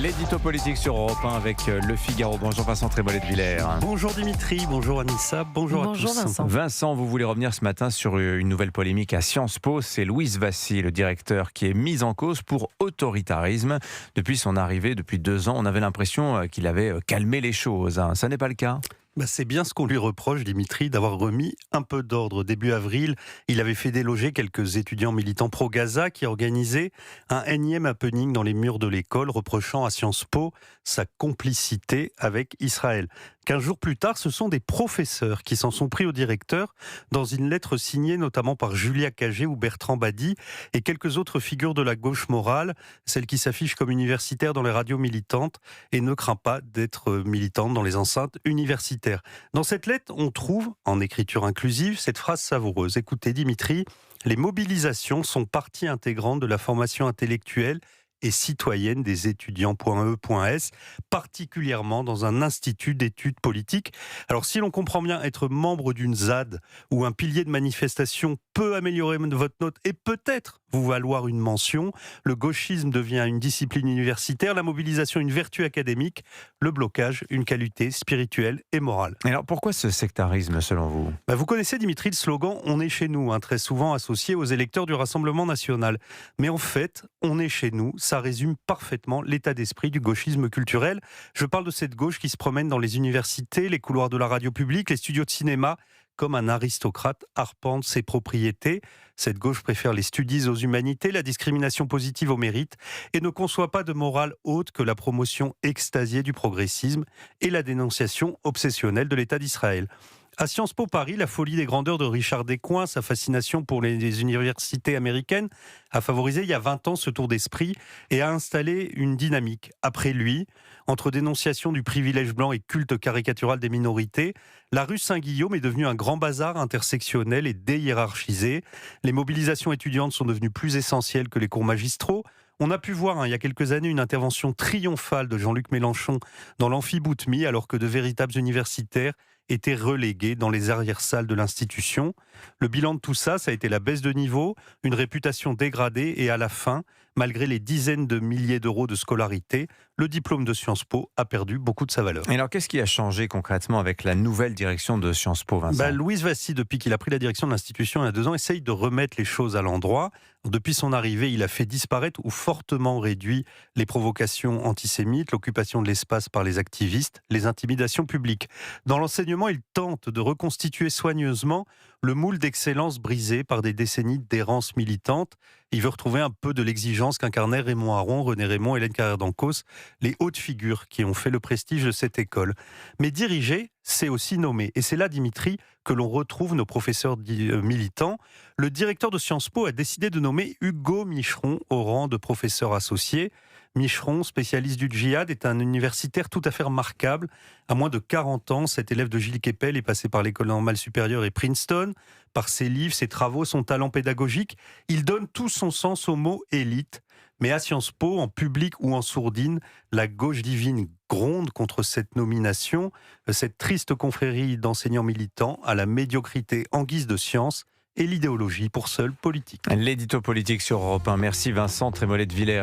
L'édito politique sur Europe 1 avec Le Figaro. Bonjour Vincent Trémolet de Villers. Bonjour Dimitri, bonjour Anissa, bonjour à tous. Vincent. Vincent, vous voulez revenir ce matin sur une nouvelle polémique à Sciences Po. C'est Louis Vassy, le directeur, qui est mis en cause pour autoritarisme. Depuis son arrivée, depuis 2 ans, on avait l'impression qu'il avait calmé les choses. Ça n'est pas le cas ? C'est bien ce qu'on lui reproche, Dimitri, d'avoir remis un peu d'ordre. Début avril, il avait fait déloger quelques étudiants militants pro-Gaza qui organisaient un énième happening dans les murs de l'école, reprochant à Sciences Po sa complicité avec Israël. 15 jours plus tard, ce sont des professeurs qui s'en sont pris au directeur dans une lettre signée notamment par Julia Cagé ou Bertrand Badi et quelques autres figures de la gauche morale, celle qui s'affiche comme universitaire dans les radios militantes et ne craint pas d'être militante dans les enceintes universitaires. Dans cette lettre, on trouve, en écriture inclusive, cette phrase savoureuse. Écoutez, Dimitri, les mobilisations sont partie intégrante de la formation intellectuelle et citoyenne des étudiants.e.s, particulièrement dans un institut d'études politiques. Alors si l'on comprend bien être membre d'une ZAD ou un pilier de manifestation peut améliorer votre note et peut-être vous valoir une mention, le gauchisme devient une discipline universitaire, la mobilisation une vertu académique, le blocage une qualité spirituelle et morale. Et alors pourquoi ce sectarisme selon vous ? Vous connaissez Dimitri le slogan « On est chez nous », très souvent associé aux électeurs du Rassemblement national. Mais en fait, on est chez nous, ça résume parfaitement l'état d'esprit du gauchisme culturel. Je parle de cette gauche qui se promène dans les universités, les couloirs de la radio publique, les studios de cinéma, comme un aristocrate arpente ses propriétés. Cette gauche préfère les studies aux humanités, la discrimination positive au mérite et ne conçoit pas de morale haute que la promotion extasiée du progressisme et la dénonciation obsessionnelle de l'État d'Israël. À Sciences Po Paris, la folie des grandeurs de Richard Descoings, sa fascination pour les universités américaines, a favorisé il y a 20 ans ce tour d'esprit et a installé une dynamique. Après lui, entre dénonciation du privilège blanc et culte caricatural des minorités, la rue Saint-Guillaume est devenue un grand bazar intersectionnel et déhiérarchisé. Les mobilisations étudiantes sont devenues plus essentielles que les cours magistraux. On a pu voir il y a quelques années une intervention triomphale de Jean-Luc Mélenchon dans l'amphi-Boutmy alors que de véritables universitaires étaient relégués dans les arrière-salles de l'institution. Le bilan de tout ça, ça a été la baisse de niveau, une réputation dégradée et à la fin, malgré les dizaines de milliers d'euros de scolarité, le diplôme de Sciences Po a perdu beaucoup de sa valeur. Et alors qu'est-ce qui a changé concrètement avec la nouvelle direction de Sciences Po, Vincent ? Louis Vassy, depuis qu'il a pris la direction de l'institution il y a 2 ans, essaye de remettre les choses à l'endroit. Depuis son arrivée, il a fait disparaître ou fortement réduit les provocations antisémites, l'occupation de l'espace par les activistes, les intimidations publiques. Dans l'enseignement, il tente de reconstituer soigneusement le moule d'excellence brisé par des décennies d'errance militante. Il veut retrouver un peu de l'exigence qu'incarnaient Raymond Aron, René Raymond, Hélène Carrère d'Ancos, les hautes figures qui ont fait le prestige de cette école. Mais diriger, c'est aussi nommer. Et c'est là, Dimitri, que l'on retrouve nos professeurs militants. Le directeur de Sciences Po a décidé de nommer Hugo Micheron au rang de professeur associé. Micheron, spécialiste du djihad, est un universitaire tout à fait remarquable. À moins de 40 ans, cet élève de Gilles Kepel est passé par l'École normale supérieure et Princeton. Par ses livres, ses travaux, son talent pédagogique, il donne tout son sens au mot « élite ». Mais à Sciences Po, en public ou en sourdine, la gauche divine gronde contre cette nomination, cette triste confrérie d'enseignants militants à la médiocrité en guise de science et l'idéologie pour seule politique. L'édito politique sur Europe 1. Merci Vincent Trémolet de Villers.